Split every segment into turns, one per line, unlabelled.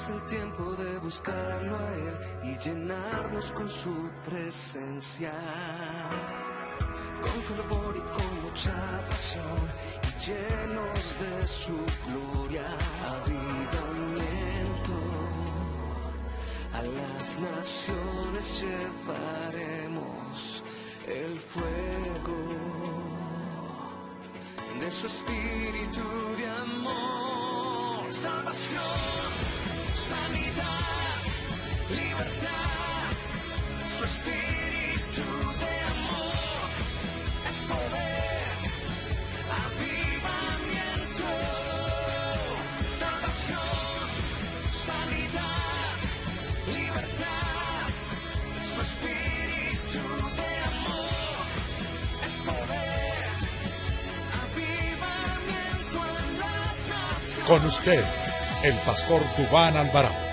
es el tiempo de buscarlo a Él y llenarnos con su presencia. Con fervor y con mucha pasión, y llenos de su gloria, avivamiento. A las naciones llevaremos el fuego de su espíritu de amor. Salvación, sanidad, libertad, su espíritu de amor es poder, avivamiento. Salvación, sanidad, libertad, su espíritu de amor es poder, avivamiento en las naciones.
Con ustedes, el pastor Duván Alvarado.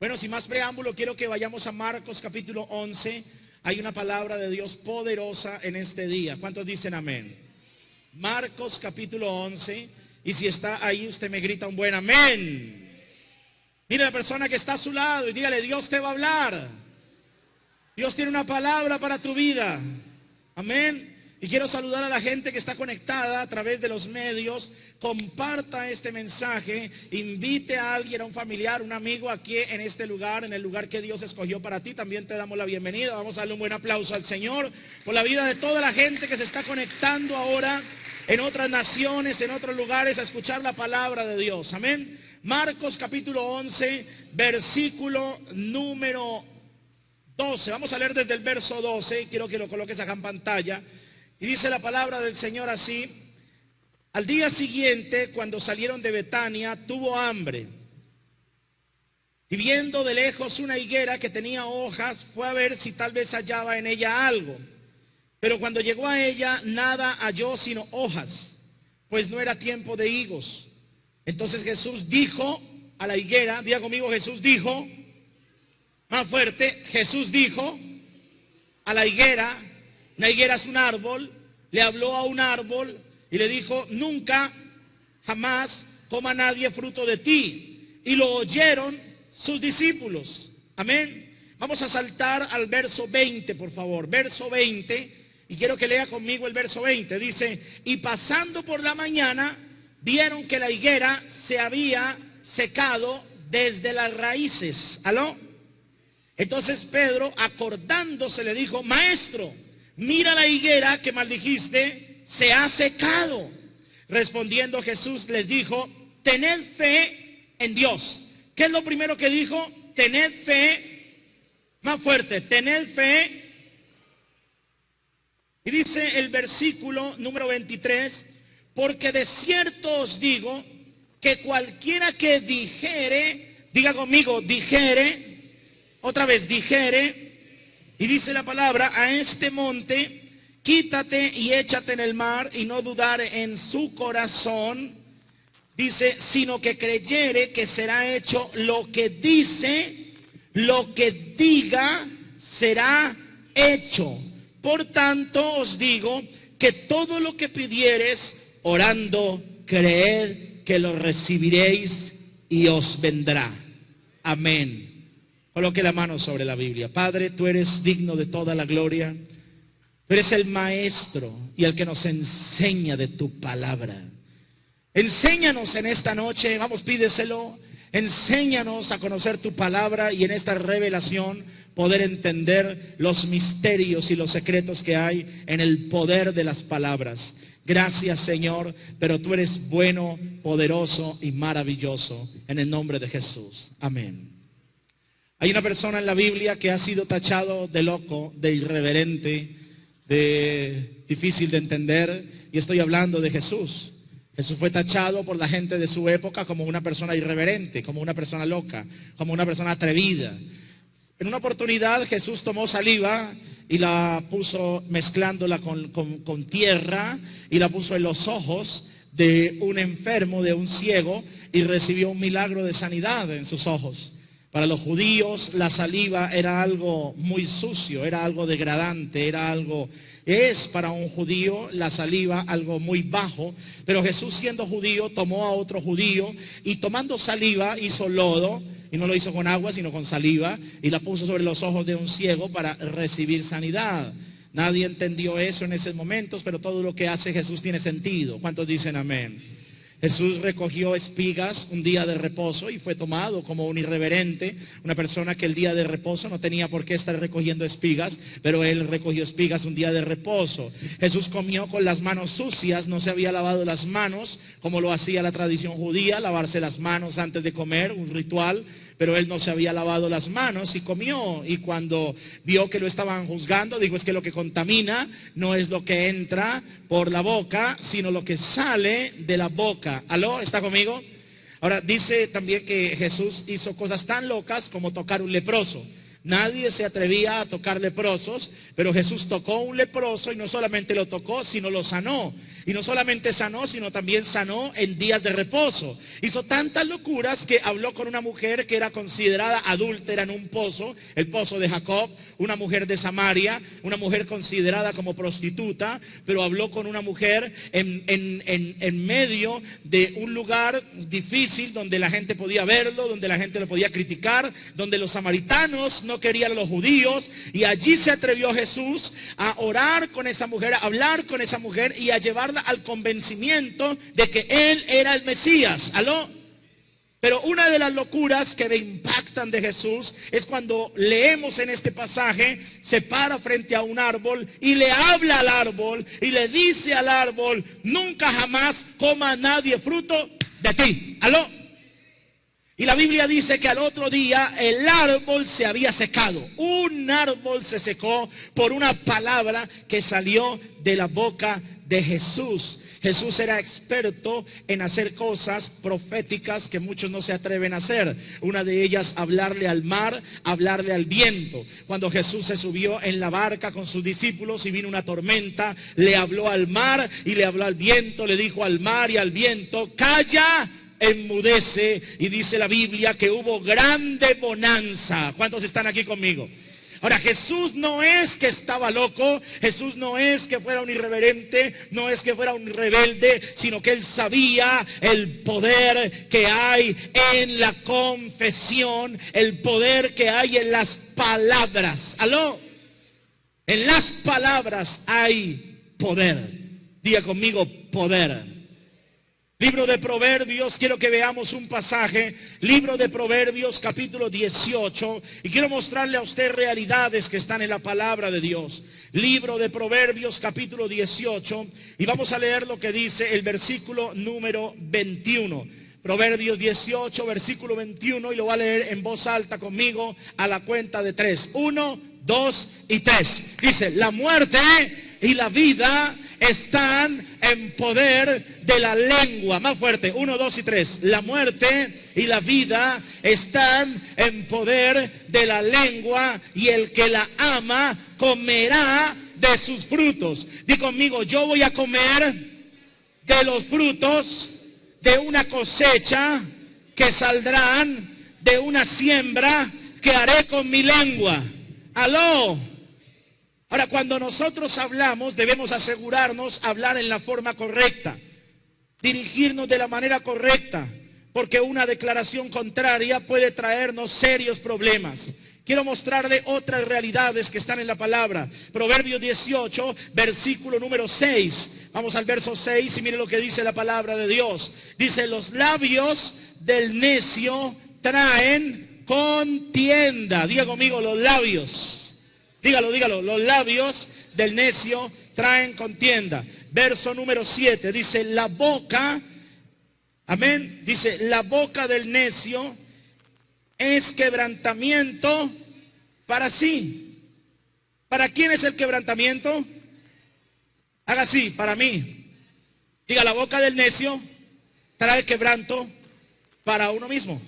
Bueno, sin más preámbulo, quiero que vayamos a Marcos capítulo 11. Hay una palabra de Dios poderosa en este día. ¿Cuántos dicen amén? Marcos capítulo 11. Y si está ahí, usted me grita un buen amén. Mire a la persona que está a su lado y dígale: Dios te va a hablar. Dios tiene una palabra para tu vida. Amén. Y quiero saludar a la gente que está conectada a través de los medios. Comparta este mensaje, invite a alguien, a un familiar, un amigo aquí en este lugar, en el lugar que Dios escogió para ti. También te damos la bienvenida. Vamos a darle un buen aplauso al Señor por la vida de toda la gente que se está conectando ahora en otras naciones, en otros lugares, a escuchar la palabra de Dios. Amén. Marcos capítulo 11, versículo número 12. Vamos a leer desde el verso 12. Quiero que lo coloques acá en pantalla. Y dice la palabra del Señor así: al día siguiente, cuando salieron de Betania, tuvo hambre. Y viendo de lejos una higuera que tenía hojas, fue a ver si tal vez hallaba en ella algo. Pero cuando llegó a ella, nada halló sino hojas, pues no era tiempo de higos. Entonces Jesús dijo a la higuera, diga conmigo, Jesús dijo, más fuerte, Jesús dijo a la higuera. Una higuera es un árbol. Le habló a un árbol y le dijo: nunca, jamás coma nadie fruto de ti. Y lo oyeron sus discípulos. Amén. Vamos a saltar al verso 20, por favor. Verso 20. Y quiero que lea conmigo el verso 20. Dice: y pasando por la mañana, vieron que la higuera se había secado desde las raíces. ¿Aló? Entonces Pedro, acordándose, le dijo: maestro, mira la higuera que maldijiste, se ha secado. Respondiendo Jesús les dijo: tened fe en Dios. ¿Qué es lo primero que dijo? Tened fe. Más fuerte, tened fe. Y dice el versículo número 23: porque de cierto os digo que cualquiera que dijere, diga conmigo, dijere, otra vez, dijere. Y dice la palabra: a este monte, quítate y échate en el mar, y no dudar en su corazón, dice, sino que creyere que será hecho lo que dice, lo que diga será hecho. Por tanto os digo que todo lo que pidiereis orando, creed que lo recibiréis y os vendrá. Amén. Coloque la mano sobre la Biblia. Padre, tú eres digno de toda la gloria. Tú eres el maestro y el que nos enseña de tu palabra. Enséñanos en esta noche, vamos, pídeselo. Enséñanos a conocer tu palabra y en esta revelación poder entender los misterios y los secretos que hay en el poder de las palabras. Gracias, Señor, pero tú eres bueno, poderoso y maravilloso. En el nombre de Jesús. Amén. Hay una persona en la Biblia que ha sido tachado de loco, de irreverente, de difícil de entender, y estoy hablando de Jesús. Jesús fue tachado por la gente de su época como una persona irreverente, como una persona loca, como una persona atrevida. En una oportunidad Jesús tomó saliva y la puso mezclándola con tierra y la puso en los ojos de un enfermo, de un ciego, y recibió un milagro de sanidad en sus ojos. Para los judíos la saliva era algo muy sucio, era algo degradante, es para un judío la saliva algo muy bajo, pero Jesús siendo judío tomó a otro judío y tomando saliva hizo lodo, y no lo hizo con agua sino con saliva, y la puso sobre los ojos de un ciego para recibir sanidad. Nadie entendió eso en esos momentos, pero todo lo que hace Jesús tiene sentido. ¿Cuántos dicen amén? Jesús recogió espigas un día de reposo y fue tomado como un irreverente, una persona que el día de reposo no tenía por qué estar recogiendo espigas, pero él recogió espigas un día de reposo. Jesús comió con las manos sucias, no se había lavado las manos como lo hacía la tradición judía, lavarse las manos antes de comer, un ritual, pero él no se había lavado las manos y comió. Y cuando vio que lo estaban juzgando, dijo, es que lo que contamina no es lo que entra por la boca, sino lo que sale de la boca. ¿Aló? ¿Está conmigo? Ahora dice también que Jesús hizo cosas tan locas como tocar un leproso. Nadie se atrevía a tocar leprosos, pero Jesús tocó un leproso y no solamente lo tocó, sino lo sanó. Y no solamente sanó, sino también sanó en días de reposo. Hizo tantas locuras que habló con una mujer que era considerada adúltera en un pozo, el pozo de Jacob, una mujer de Samaria, una mujer considerada como prostituta, pero habló con una mujer en medio de un lugar difícil donde la gente podía verlo, donde la gente lo podía criticar, donde los samaritanos no querían a los judíos, y allí se atrevió Jesús a orar con esa mujer, a hablar con esa mujer y a llevarla al convencimiento de que él era el Mesías. ¿Aló? Pero una de las locuras que me impactan de Jesús es cuando leemos en este pasaje, se para frente a un árbol y le habla al árbol y le dice al árbol, nunca jamás coma nadie fruto de ti. ¿Aló? Y la Biblia dice que al otro día el árbol se había secado. Un árbol se secó por una palabra que salió de la boca de Jesús. Jesús era experto en hacer cosas proféticas que muchos no se atreven a hacer. Una de ellas, hablarle al mar, hablarle al viento. Cuando Jesús se subió en la barca con sus discípulos y vino una tormenta, le habló al mar y le habló al viento, le dijo al mar y al viento, calla, enmudece, y dice la Biblia que hubo grande bonanza. ¿Cuántos están aquí conmigo? Ahora, Jesús no es que estaba loco, Jesús no es que fuera un irreverente, no es que fuera un rebelde, sino que él sabía el poder que hay en la confesión, el poder que hay en las palabras. ¿Aló? En las palabras hay poder. Diga conmigo, poder. Libro de Proverbios, quiero que veamos un pasaje, libro de Proverbios capítulo 18, y quiero mostrarle a usted realidades que están en la palabra de Dios. Libro de Proverbios capítulo 18, y vamos a leer lo que dice el versículo número 21. Proverbios 18, versículo 21, y lo va a leer en voz alta conmigo a la cuenta de 3. 1, 2 y 3. Dice, la muerte y la vida están en poder de la lengua. Más fuerte, 1, 2 y 3. La muerte y la vida están en poder de la lengua, y el que la ama comerá de sus frutos. Di conmigo, yo voy a comer de los frutos de una cosecha que saldrán de una siembra que haré con mi lengua. Aló. Ahora, cuando nosotros hablamos, debemos asegurarnos hablar en la forma correcta, dirigirnos de la manera correcta, porque una declaración contraria puede traernos serios problemas. Quiero mostrarle otras realidades que están en la palabra. Proverbios 18, versículo número 6. Vamos al verso 6 y mire lo que dice la palabra de Dios. Dice, los labios del necio traen contienda. Diga conmigo, los labios. Dígalo, dígalo, los labios del necio traen contienda. Verso número 7, dice, la boca, amén, dice, la boca del necio es quebrantamiento para sí. ¿Para quién es el quebrantamiento? Haga así, para mí. Diga, la boca del necio trae quebranto para uno mismo.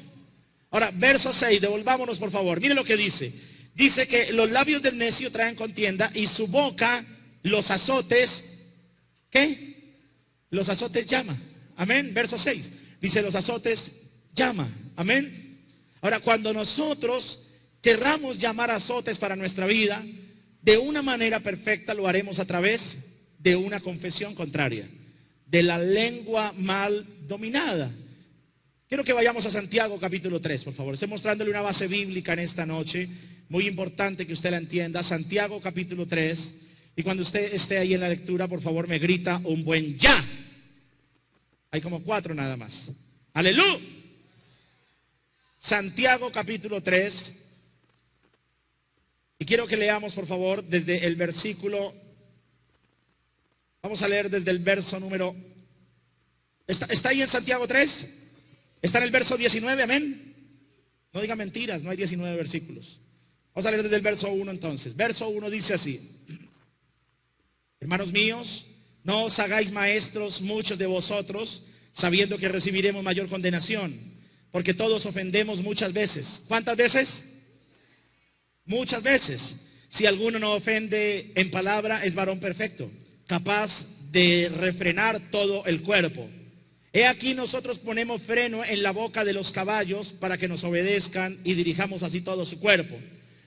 Ahora, verso 6, devolvámonos por favor. Mire lo que dice. Dice que los labios del necio traen contienda y su boca, los azotes, ¿qué? Los azotes llama. Amén. Verso 6. Dice, los azotes llama. Amén. Ahora, cuando nosotros querramos llamar azotes para nuestra vida, de una manera perfecta lo haremos a través de una confesión contraria, de la lengua mal dominada. Quiero que vayamos a Santiago capítulo 3, por favor. Estoy mostrándole una base bíblica en esta noche, muy importante que usted la entienda. Santiago capítulo 3, y cuando usted esté ahí en la lectura, por favor me grita un buen ya. Hay como 4 nada más. ¡Aleluya! Santiago capítulo 3, y quiero que leamos por favor desde el versículo, vamos a leer desde el verso número, ¿está ahí en Santiago 3? ¿Está en el verso 19, amén? No diga mentiras, no hay 19 versículos. Vamos a leer desde el verso 1 entonces. Verso 1 dice así: hermanos míos, no os hagáis maestros muchos de vosotros, sabiendo que recibiremos mayor condenación. Porque todos ofendemos muchas veces. ¿Cuántas veces? Muchas veces. Si alguno no ofende en palabra, es varón perfecto, capaz de refrenar todo el cuerpo. He aquí nosotros ponemos freno en la boca de los caballos para que nos obedezcan y dirijamos así todo su cuerpo.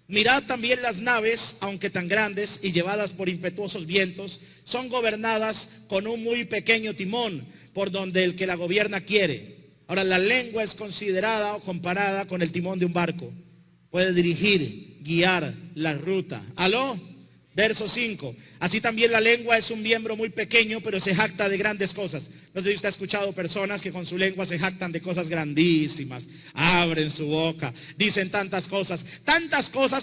Mirad también las naves, aunque tan grandes y llevadas por impetuosos vientos, son gobernadas con un muy pequeño timón, por donde el que la gobierna quiere. Ahora, la lengua es considerada o comparada con el timón de un barco. Puede dirigir, guiar la ruta. ¿Aló? Verso 5. Así también la lengua es un miembro muy pequeño, pero se jacta de grandes cosas. No sé si usted ha escuchado personas que con su lengua se jactan de cosas grandísimas. Abren su boca, dicen tantas cosas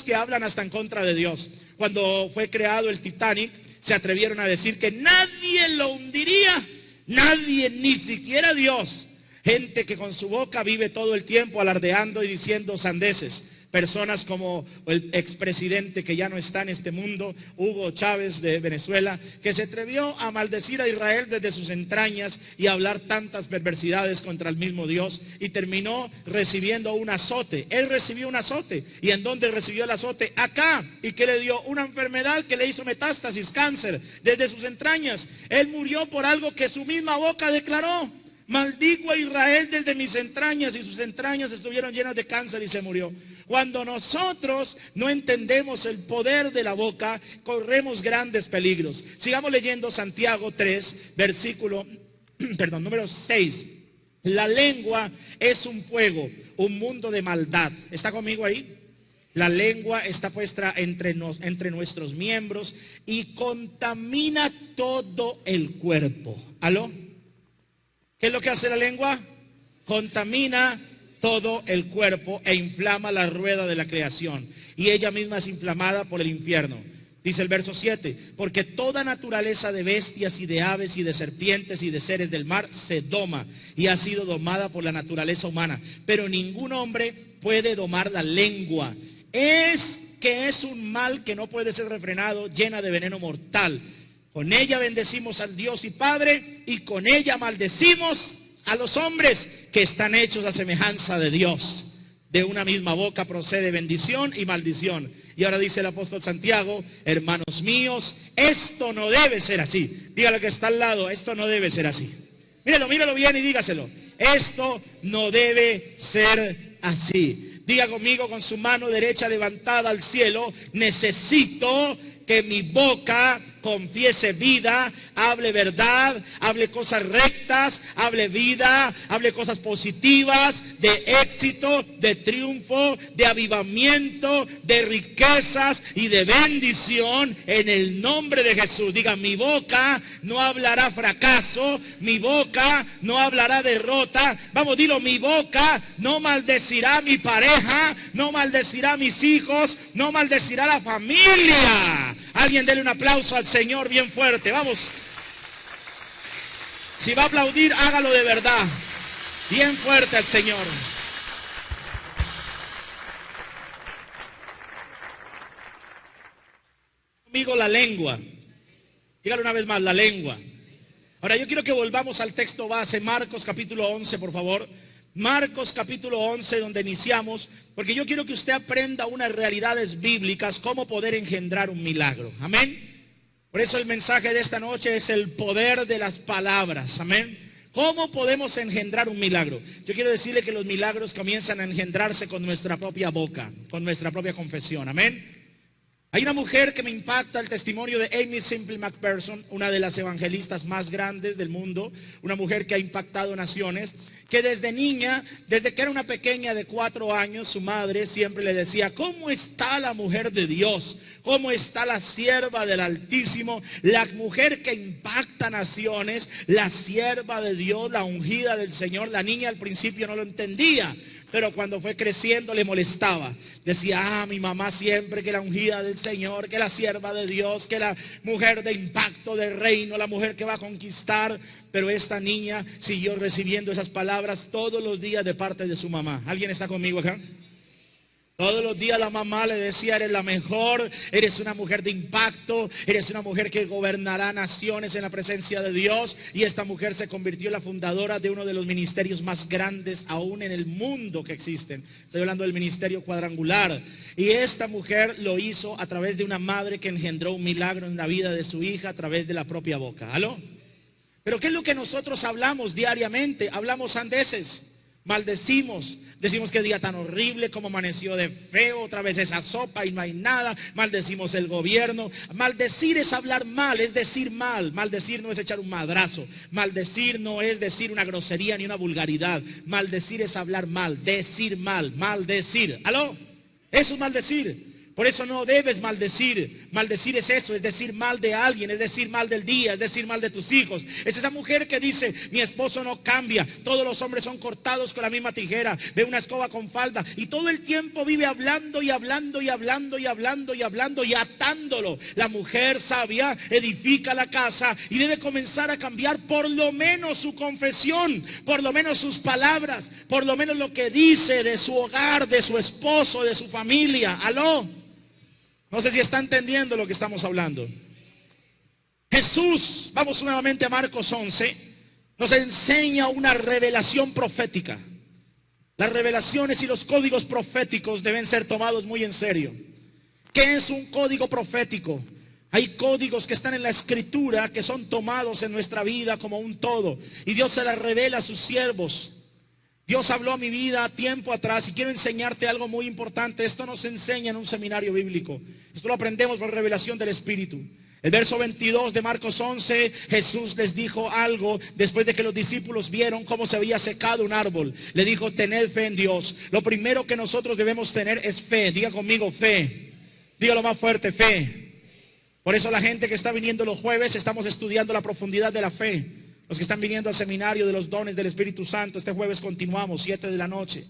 que hablan hasta en contra de Dios. Cuando fue creado el Titanic, se atrevieron a decir que nadie lo hundiría. Nadie, ni siquiera Dios. Gente que con su boca vive todo el tiempo alardeando y diciendo sandeces. Personas como el expresidente que ya no está en este mundo, Hugo Chávez de Venezuela, que se atrevió a maldecir a Israel desde sus entrañas y a hablar tantas perversidades contra el mismo Dios, y terminó recibiendo un azote. Él recibió un azote. ¿Y en dónde recibió el azote? Acá. ¿Y qué le dio? Una enfermedad que le hizo metástasis, cáncer, desde sus entrañas. Él murió por algo que su misma boca declaró. Maldigo a Israel desde mis entrañas, y sus entrañas estuvieron llenas de cáncer y se murió. Cuando nosotros no entendemos el poder de la boca, corremos grandes peligros. Sigamos leyendo Santiago 3, versículo, número 6. La lengua es un fuego, un mundo de maldad. ¿Está conmigo ahí? La lengua está puesta entre nuestros miembros y contamina todo el cuerpo. ¿Aló? ¿Qué es lo que hace la lengua? Contamina todo el cuerpo e inflama la rueda de la creación. Y ella misma es inflamada por el infierno. Dice el verso 7, porque toda naturaleza de bestias y de aves y de serpientes y de seres del mar se doma y ha sido domada por la naturaleza humana. Pero ningún hombre puede domar la lengua. Es un mal que no puede ser refrenado, llena de veneno mortal. Con ella bendecimos al Dios y Padre, y con ella maldecimos a los hombres que están hechos a semejanza de Dios. De una misma boca procede bendición y maldición. Y ahora dice el apóstol Santiago: hermanos míos, esto no debe ser así. Dígale que está al lado: esto no debe ser así. Míralo bien y dígaselo: esto no debe ser así. Diga conmigo con su mano derecha levantada al cielo: necesito que mi boca confiese vida, hable verdad, hable cosas rectas, hable vida, hable cosas positivas, de éxito, de triunfo, de avivamiento, de riquezas y de bendición en el nombre de Jesús. Diga: mi boca no hablará fracaso, mi boca no hablará derrota. Vamos, dilo: mi boca no maldecirá a mi pareja, no maldecirá a mis hijos, no maldecirá a la familia. Alguien dele un aplauso al Señor bien fuerte. Vamos. Si va a aplaudir, hágalo de verdad. Bien fuerte al Señor. Conmigo la lengua. Dígalo una vez más: la lengua. Ahora yo quiero que volvamos al texto base, Marcos capítulo 11, por favor. Marcos capítulo 11, donde iniciamos, porque yo quiero que usted aprenda unas realidades bíblicas, cómo poder engendrar un milagro. Amén. Por eso el mensaje de esta noche es el poder de las palabras. Amén. ¿Cómo podemos engendrar un milagro? Yo quiero decirle que los milagros comienzan a engendrarse con nuestra propia boca, con nuestra propia confesión. Amén. Hay una mujer que me impacta, el testimonio de Aimee Semple McPherson, una de las evangelistas más grandes del mundo, una mujer que ha impactado naciones, que desde niña, desde que era una pequeña de 4 años, su madre siempre le decía: ¿cómo está la mujer de Dios? ¿Cómo está la sierva del Altísimo? La mujer que impacta naciones, la sierva de Dios, la ungida del Señor. La niña al principio no lo entendía, pero cuando fue creciendo le molestaba. Decía: mi mamá siempre que la ungida del Señor, que la sierva de Dios, que la mujer de impacto del reino, la mujer que va a conquistar. Pero esta niña siguió recibiendo esas palabras todos los días de parte de su mamá. ¿Alguien está conmigo acá? Todos los días la mamá le decía: eres la mejor, eres una mujer de impacto, eres una mujer que gobernará naciones en la presencia de Dios. Y esta mujer se convirtió en la fundadora de uno de los ministerios más grandes aún en el mundo que existen. Estoy hablando del ministerio cuadrangular. Y esta mujer lo hizo a través de una madre que engendró un milagro en la vida de su hija a través de la propia boca. ¿Aló? Pero ¿qué es lo que nosotros hablamos diariamente? Hablamos sandeces, maldecimos. Decimos: qué día tan horrible, como amaneció de feo, otra vez esa sopa y no hay nada. Maldecimos el gobierno. Maldecir es hablar mal, es decir mal. Maldecir no es echar un madrazo. Maldecir no es decir una grosería ni una vulgaridad. Maldecir es hablar mal, decir mal, maldecir. ¿Aló? Eso es maldecir. Por eso no debes maldecir. Maldecir es eso, es decir mal de alguien, es decir mal del día, es decir mal de tus hijos. Es esa mujer que dice: mi esposo no cambia, todos los hombres son cortados con la misma tijera, ve una escoba con falda, y todo el tiempo vive hablando y hablando y hablando y hablando y hablando y atándolo. La mujer sabia edifica la casa y debe comenzar a cambiar por lo menos su confesión, por lo menos sus palabras, por lo menos lo que dice de su hogar, de su esposo, de su familia. ¿Aló? No sé si está entendiendo lo que estamos hablando. Jesús, vamos nuevamente a Marcos 11, nos enseña una revelación profética. Las revelaciones y los códigos proféticos deben ser tomados muy en serio. ¿Qué es un código profético? Hay códigos que están en la Escritura que son tomados en nuestra vida como un todo. Y Dios se las revela a sus siervos. Dios habló a mi vida tiempo atrás y quiero enseñarte algo muy importante. Esto no se enseña en un seminario bíblico. Esto lo aprendemos por revelación del Espíritu. El verso 22 de Marcos 11, Jesús les dijo algo después de que los discípulos vieron cómo se había secado un árbol. Le dijo: tened fe en Dios. Lo primero que nosotros debemos tener es fe. Diga conmigo: fe. Dígalo más fuerte: fe. Por eso la gente que está viniendo los jueves estamos estudiando la profundidad de la fe. Los que están viniendo al seminario de los dones del Espíritu Santo, este jueves continuamos, 7 de la noche.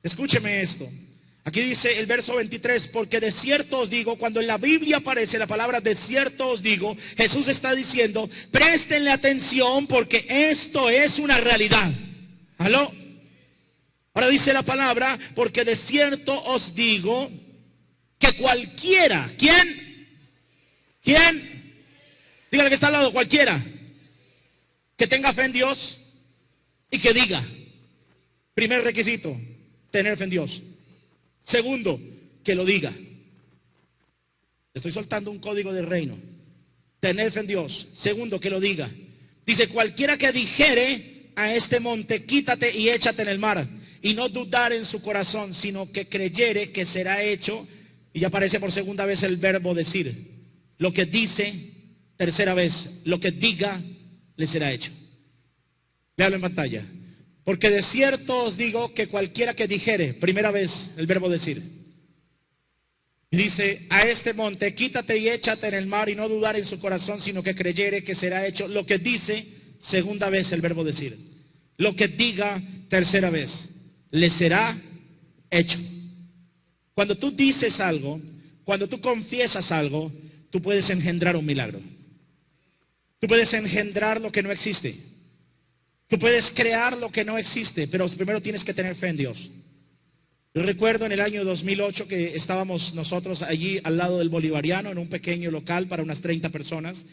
Escúcheme esto. Aquí dice el verso 23, porque de cierto os digo, cuando en la Biblia aparece la palabra de cierto os digo, Jesús está diciendo: préstenle atención porque esto es una realidad. ¿Aló? Ahora dice la palabra: porque de cierto os digo que cualquiera, ¿quién? ¿Quién? Dígale que está al lado: cualquiera que tenga fe en Dios y que diga. Primer requisito: tener fe en Dios. Segundo, que lo diga. Estoy soltando un código del reino. Tener fe en Dios. Segundo, que lo diga. Dice: cualquiera que dijere a este monte: quítate y échate en el mar, y no dudar en su corazón, sino que creyere que será hecho. Y ya aparece por segunda vez el verbo decir. Lo que dice, tercera vez, lo que diga, le será hecho. Véalo en pantalla. Porque de cierto os digo que cualquiera que dijere, primera vez el verbo decir, y dice: a este monte: quítate y échate en el mar, y no dudar en su corazón, sino que creyere que será hecho. Lo que dice, segunda vez el verbo decir. Lo que diga, tercera vez, le será hecho. Cuando tú dices algo, cuando tú confiesas algo, tú puedes engendrar un milagro. Tú puedes engendrar lo que no existe. Tú puedes crear lo que no existe, pero primero tienes que tener fe en Dios. Yo recuerdo en el año 2008 que estábamos nosotros allí al lado del Bolivariano en un pequeño local para unas 30 personas.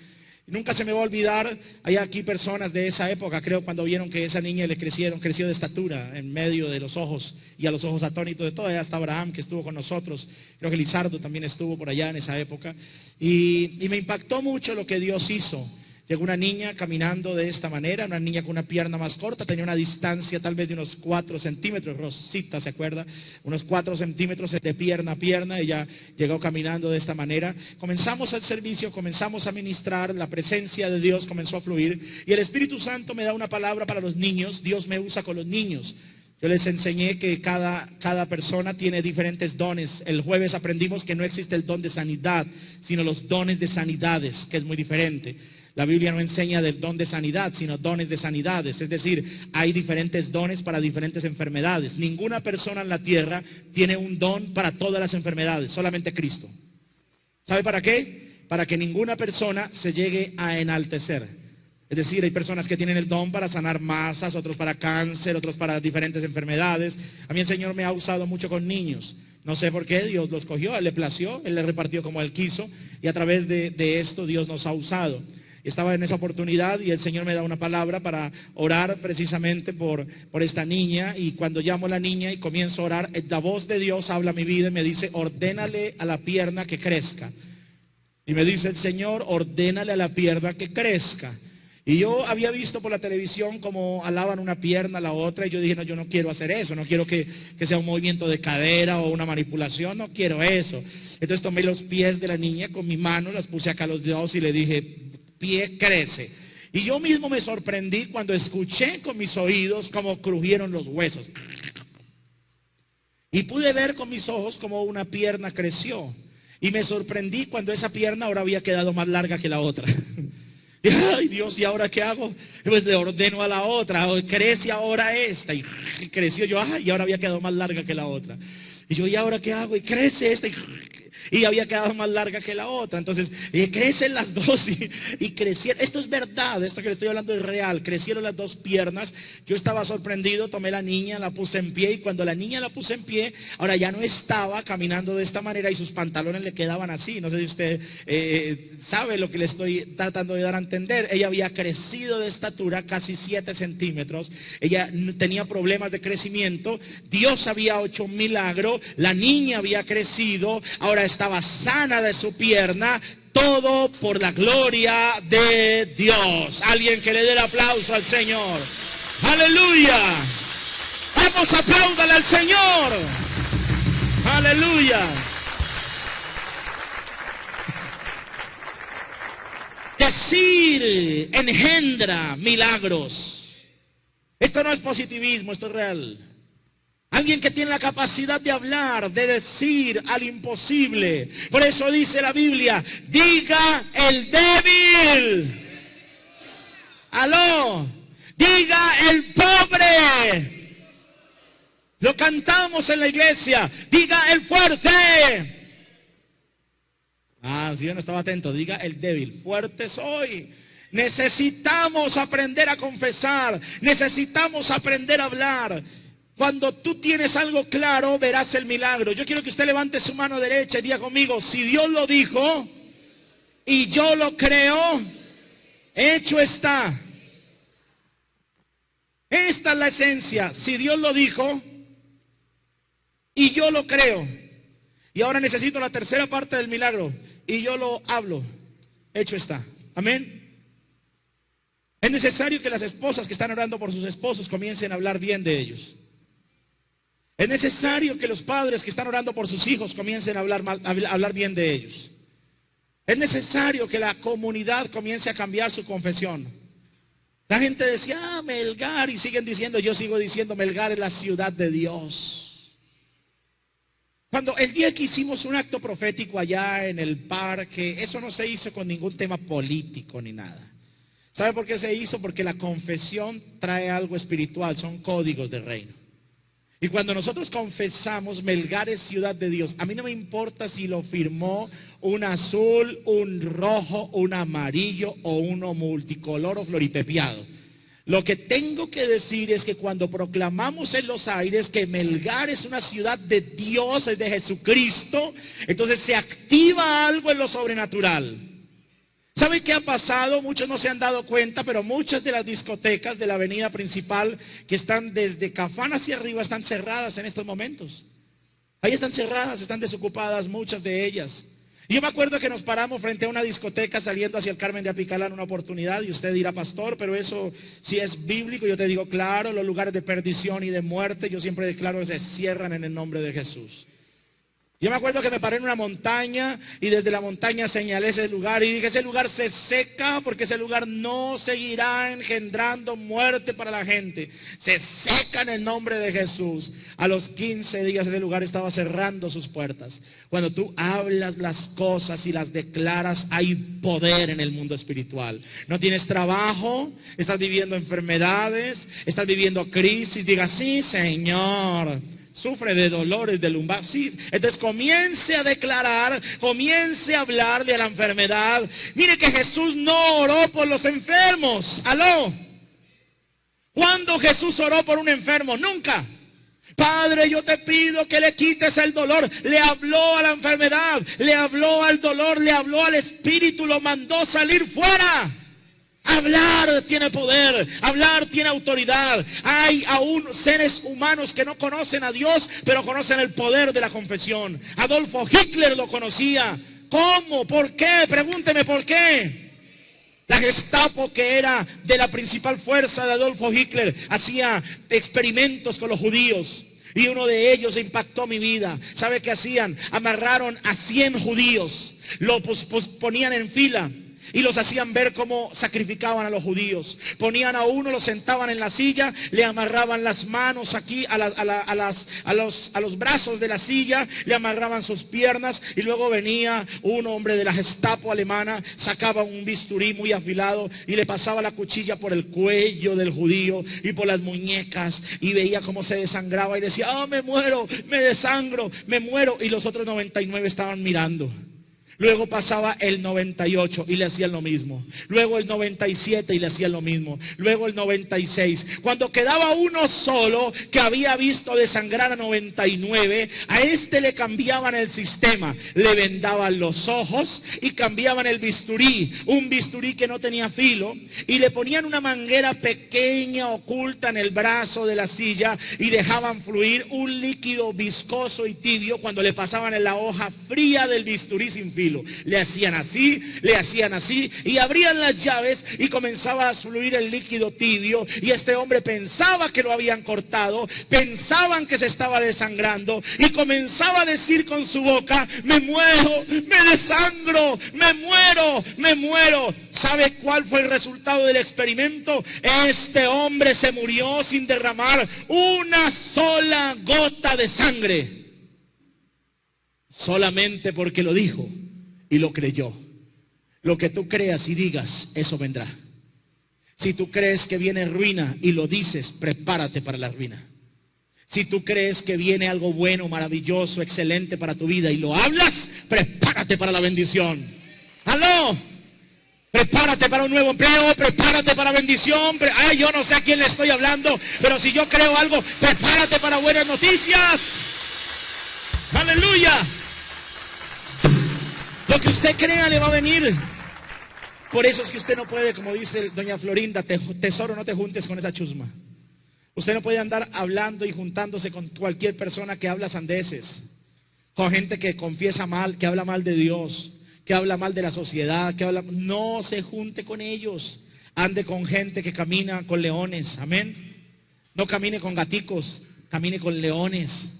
Nunca se me va a olvidar, hay aquí personas de esa época, creo, cuando vieron que esa niña creció de estatura en medio de los ojos y a los ojos atónitos de todo. Allá está Abraham, que estuvo con nosotros, creo que Lizardo también estuvo por allá en esa época. Y me impactó mucho lo que Dios hizo. Llegó una niña caminando de esta manera, una niña con una pierna más corta, tenía una distancia tal vez de unos 4 centímetros, Rosita, ¿se acuerda? Unos 4 centímetros de pierna a pierna, ella llegó caminando de esta manera. Comenzamos el servicio, comenzamos a ministrar, la presencia de Dios comenzó a fluir y el Espíritu Santo me da una palabra para los niños. Dios me usa con los niños. Yo les enseñé que cada persona tiene diferentes dones. El jueves aprendimos que no existe el don de sanidad, sino los dones de sanidades, que es muy diferente. La Biblia no enseña del don de sanidad, sino dones de sanidades. Es decir, hay diferentes dones para diferentes enfermedades. Ninguna persona en la tierra tiene un don para todas las enfermedades, solamente Cristo. ¿Sabe para qué? Para que ninguna persona se llegue a enaltecer. Es decir, hay personas que tienen el don para sanar masas, otros para cáncer, otros para diferentes enfermedades. A mí el Señor me ha usado mucho con niños. No sé por qué, Dios los cogió, Él le plació, Él le repartió como Él quiso. Y a través de esto Dios nos ha usado. Estaba en esa oportunidad y el Señor me da una palabra para orar precisamente por esta niña. Y cuando llamo a la niña y comienzo a orar, la voz de Dios habla a mi vida y me dice: ordénale a la pierna que crezca. Y me dice el Señor: ordénale a la pierna que crezca. Y yo había visto por la televisión cómo alaban una pierna a la otra y yo dije: no, yo no quiero hacer eso, no quiero que sea un movimiento de cadera o una manipulación, no quiero eso. Entonces tomé los pies de la niña con mi mano, las puse acá los dedos y le dije: pie crece. Y yo mismo me sorprendí cuando escuché con mis oídos cómo crujieron los huesos. Y pude ver con mis ojos cómo una pierna creció. Y me sorprendí cuando esa pierna ahora había quedado más larga que la otra. Y, ay Dios, ¿y ahora qué hago? Pues le ordeno a la otra, crece ahora esta. Y creció yo, ay, y ahora había quedado más larga que la otra. Y yo, ¿y ahora qué hago? Y crece esta y había quedado más larga que la otra. Entonces crecen las dos y crecieron. Esto es verdad, esto que le estoy hablando es real. Crecieron las dos piernas. Yo estaba sorprendido, tomé la niña, la puse en pie. Y cuando la niña la puse en pie, ahora ya no estaba caminando de esta manera y sus pantalones le quedaban así. No sé si usted sabe lo que le estoy tratando de dar a entender. Ella había crecido de estatura casi 7 centímetros. Ella tenía problemas de crecimiento. Dios había hecho un milagro. La niña había crecido. Ahora estaba sana de su pierna, todo por la gloria de Dios. Alguien que le dé el aplauso al Señor. Aleluya. Vamos, apláudale al Señor. Aleluya. Decir engendra milagros. Esto no es positivismo, esto es real. Alguien que tiene la capacidad de hablar, de decir al imposible. Por eso dice la Biblia: diga el débil. Aló. Diga el pobre. Lo cantamos en la iglesia. Diga el fuerte. Ah, si yo no estaba atento. Diga el débil. Fuerte soy. Necesitamos aprender a confesar. Necesitamos aprender a hablar. Cuando tú tienes algo claro, verás el milagro. Yo quiero que usted levante su mano derecha y diga conmigo: si Dios lo dijo y yo lo creo, hecho está. Esta es la esencia. Si Dios lo dijo y yo lo creo. Y ahora necesito la tercera parte del milagro. Y yo lo hablo. Hecho está. Amén. Es necesario que las esposas que están orando por sus esposos comiencen a hablar bien de ellos. Es necesario que los padres que están orando por sus hijos comiencen a hablar bien de ellos. Es necesario que la comunidad comience a cambiar su confesión. La gente decía: Melgar, y siguen diciendo, yo sigo diciendo, Melgar es la ciudad de Dios. Cuando el día que hicimos un acto profético allá en el parque, eso no se hizo con ningún tema político ni nada. ¿Sabe por qué se hizo? Porque la confesión trae algo espiritual, son códigos del reino. Y cuando nosotros confesamos, Melgar es ciudad de Dios, a mí no me importa si lo firmó un azul, un rojo, un amarillo o uno multicolor o floripepiado. Lo que tengo que decir es que cuando proclamamos en los aires que Melgar es una ciudad de Dios, es de Jesucristo, entonces se activa algo en lo sobrenatural. ¿Sabe qué ha pasado? Muchos no se han dado cuenta, pero muchas de las discotecas de la avenida principal que están desde Cafán hacia arriba están cerradas en estos momentos. Ahí están cerradas, están desocupadas muchas de ellas. Y yo me acuerdo que nos paramos frente a una discoteca saliendo hacia el Carmen de Apicalá en una oportunidad, y usted dirá, pastor, pero eso si es bíblico. Yo te digo, claro, los lugares de perdición y de muerte, yo siempre declaro que se cierran en el nombre de Jesús. Yo me acuerdo que me paré en una montaña y desde la montaña señalé ese lugar y dije, ese lugar se seca porque ese lugar no seguirá engendrando muerte para la gente. Se seca en el nombre de Jesús. A los 15 días ese lugar estaba cerrando sus puertas. Cuando tú hablas las cosas y las declaras, hay poder en el mundo espiritual. No tienes trabajo, estás viviendo enfermedades, estás viviendo crisis. Diga, sí, Señor. Sufre de dolores de lumbar, sí. Entonces comience a declarar, comience a hablar de la enfermedad. Mire que Jesús no oró por los enfermos. ¿Aló? ¿Cuándo Jesús oró por un enfermo? Nunca. Padre, yo te pido que le quites el dolor. Le habló a la enfermedad, le habló al dolor, le habló al espíritu, lo mandó salir fuera. Hablar tiene poder, hablar tiene autoridad. Hay aún seres humanos que no conocen a Dios, pero conocen el poder de la confesión. Adolfo Hitler lo conocía. ¿Cómo? ¿Por qué? Pregúnteme por qué. La Gestapo, que era de la principal fuerza de Adolfo Hitler, hacía experimentos con los judíos. Y uno de ellos impactó mi vida. ¿Sabe qué hacían? Amarraron a 100 judíos. Lo ponían en fila y los hacían ver cómo sacrificaban a los judíos. Ponían a uno, lo sentaban en la silla, le amarraban las manos aquí a los brazos de la silla, le amarraban sus piernas, y luego venía un hombre de la Gestapo alemana, sacaba un bisturí muy afilado y le pasaba la cuchilla por el cuello del judío y por las muñecas, y veía cómo se desangraba y decía, me muero, me desangro, me muero, y los otros 99 estaban mirando. Luego pasaba el 98 y le hacían lo mismo. Luego el 97 y le hacían lo mismo. Luego el 96. Cuando quedaba uno solo que había visto desangrar a 99, a este le cambiaban el sistema. Le vendaban los ojos y cambiaban el bisturí. Un bisturí que no tenía filo. Y le ponían una manguera pequeña oculta en el brazo de la silla y dejaban fluir un líquido viscoso y tibio cuando le pasaban en la hoja fría del bisturí sin filo. Le hacían así y abrían las llaves y comenzaba a fluir el líquido tibio, y este hombre pensaba que lo habían cortado, pensaban que se estaba desangrando, y comenzaba a decir con su boca, me muero, me desangro, me muero, me muero. ¿Sabe cuál fue el resultado del experimento? Este hombre se murió sin derramar una sola gota de sangre, solamente porque lo dijo y lo creyó. Lo que tú creas y digas, eso vendrá. Si tú crees que viene ruina y lo dices, prepárate para la ruina. Si tú crees que viene algo bueno, maravilloso, excelente para tu vida y lo hablas, prepárate para la bendición. ¡Aló! Prepárate para un nuevo empleo, prepárate para bendición. Yo no sé a quién le estoy hablando, pero si yo creo algo, prepárate para buenas noticias. ¡Aleluya! Lo que usted crea le va a venir. Por eso es que usted no puede, como dice doña Florinda, tesoro, no te juntes con esa chusma. Usted no puede andar hablando y juntándose con cualquier persona que habla sandeces, con gente que confiesa mal, que habla mal de Dios, que habla mal de la sociedad, no se junte con ellos. Ande con gente que camina con leones, amén. No camine con gaticos, camine con leones.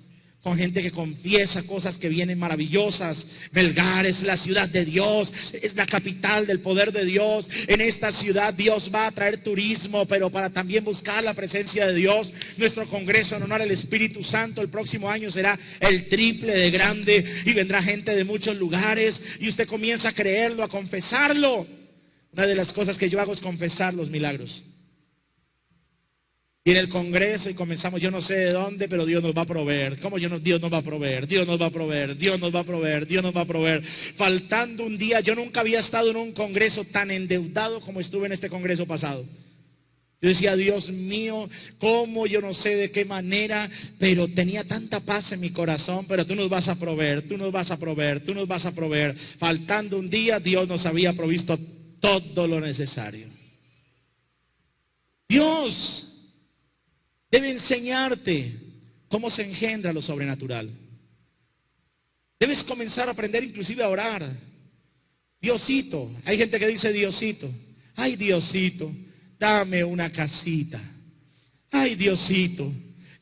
Con gente que confiesa cosas que vienen maravillosas. Melgar es la ciudad de Dios, es la capital del poder de Dios. En esta ciudad Dios va a traer turismo, pero para también buscar la presencia de Dios. Nuestro congreso en honor al Espíritu Santo el próximo año será el triple de grande, y vendrá gente de muchos lugares, y usted comienza a creerlo, a confesarlo. Una de las cosas que yo hago es confesar los milagros. Y en el congreso y comenzamos, yo no sé de dónde, pero Dios nos va a proveer. ¿Cómo Dios nos va a proveer? Dios nos va a proveer, Dios nos va a proveer, Dios nos va a proveer. Faltando un día, yo nunca había estado en un congreso tan endeudado como estuve en este congreso pasado. Yo decía, Dios mío, cómo, yo no sé de qué manera, pero tenía tanta paz en mi corazón, pero tú nos vas a proveer, tú nos vas a proveer, tú nos vas a proveer. Faltando un día, Dios nos había provisto todo lo necesario. Dios debe enseñarte cómo se engendra lo sobrenatural. Debes comenzar a aprender inclusive a orar. Diosito, hay gente que dice Diosito. Ay, Diosito, dame una casita. Ay, Diosito.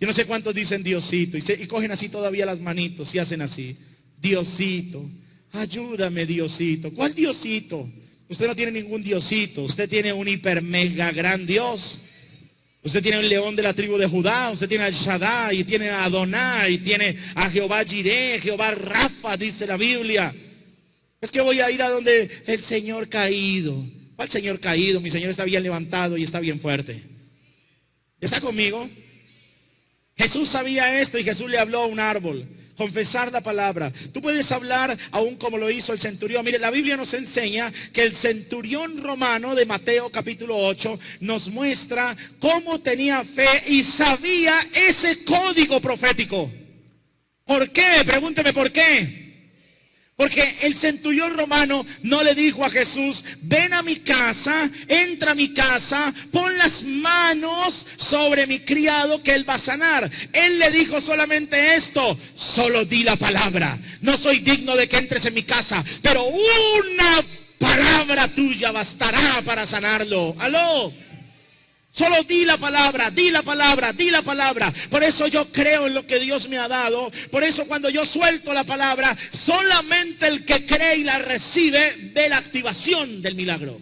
Yo no sé cuántos dicen Diosito y cogen así todavía las manitos y hacen así. Diosito, ayúdame, Diosito. ¿Cuál Diosito? Usted no tiene ningún Diosito. Usted tiene un hiper mega gran Dios. Usted tiene un león de la tribu de Judá. Usted tiene al Shaddai, y tiene a Adonai, y tiene a Jehová Jireh, Jehová Rafa, dice la Biblia. Es que voy a ir a donde el Señor caído. ¿Cuál Señor caído? Mi Señor está bien levantado y está bien fuerte. ¿Está conmigo? Jesús sabía esto y Jesús le habló a un árbol. Confesar la palabra. Tú puedes hablar aún como lo hizo el centurión. Mire, la Biblia nos enseña que el centurión romano de Mateo capítulo 8 nos muestra cómo tenía fe y sabía ese código profético. ¿Por qué? Pregúnteme por qué. Porque el centurión romano no le dijo a Jesús, ven a mi casa, entra a mi casa, pon las manos sobre mi criado que él va a sanar. Él le dijo solamente esto, solo di la palabra. No soy digno de que entres en mi casa, pero una palabra tuya bastará para sanarlo. ¿Aló? Solo di la palabra, di la palabra, di la palabra. Por eso yo creo en lo que Dios me ha dado. Por eso cuando yo suelto la palabra, solamente el que cree y la recibe ve la activación del milagro.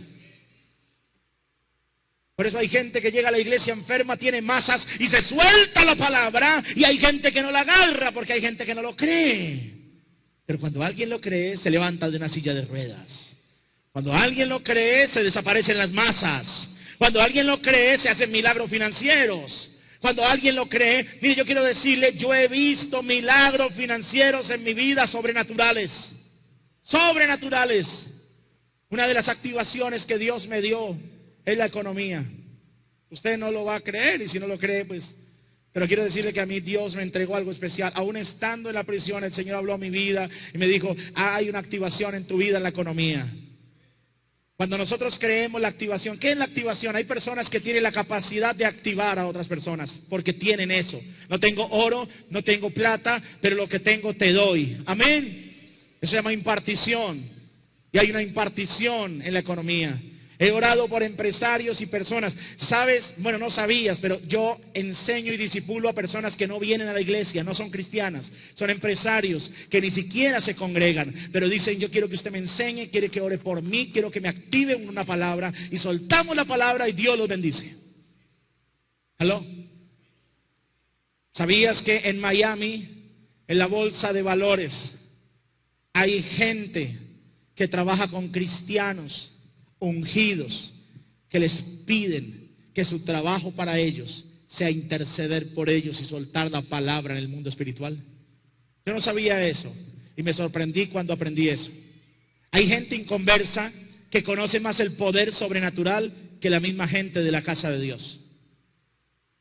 Por eso hay gente que llega a la iglesia enferma, tiene masas y se suelta la palabra. Y hay gente que no la agarra porque hay gente que no lo cree. Pero cuando alguien lo cree, se levanta de una silla de ruedas. Cuando alguien lo cree, se desaparecen las masas. Cuando alguien lo cree, se hacen milagros financieros. Cuando alguien lo cree, mire, yo quiero decirle, yo he visto milagros financieros en mi vida sobrenaturales. Sobrenaturales. Una de las activaciones que Dios me dio es la economía. Usted no lo va a creer y si no lo cree, pues... Pero quiero decirle que a mí Dios me entregó algo especial. Aún estando en la prisión, el Señor habló a mi vida y me dijo, hay una activación en tu vida en la economía. Cuando nosotros creemos la activación, ¿qué es la activación? Hay personas que tienen la capacidad de activar a otras personas, porque tienen eso. No tengo oro, no tengo plata, pero lo que tengo te doy. Amén. Eso se llama impartición. Y hay una impartición en la economía. He orado por empresarios y personas. Sabes, bueno, no sabías, pero yo enseño y disipulo a personas que no vienen a la iglesia, no son cristianas. Son empresarios que ni siquiera se congregan, pero dicen, yo quiero que usted me enseñe, quiere que ore por mí, quiero que me active una palabra. Y soltamos la palabra y Dios los bendice. ¿Aló? ¿Sabías que en Miami, en la bolsa de valores, hay gente que trabaja con cristianos ungidos que les piden que su trabajo para ellos sea interceder por ellos y soltar la palabra en el mundo espiritual? Yo no sabía eso y me sorprendí cuando aprendí eso. Hay gente inconversa que conoce más el poder sobrenatural que la misma gente de la casa de Dios.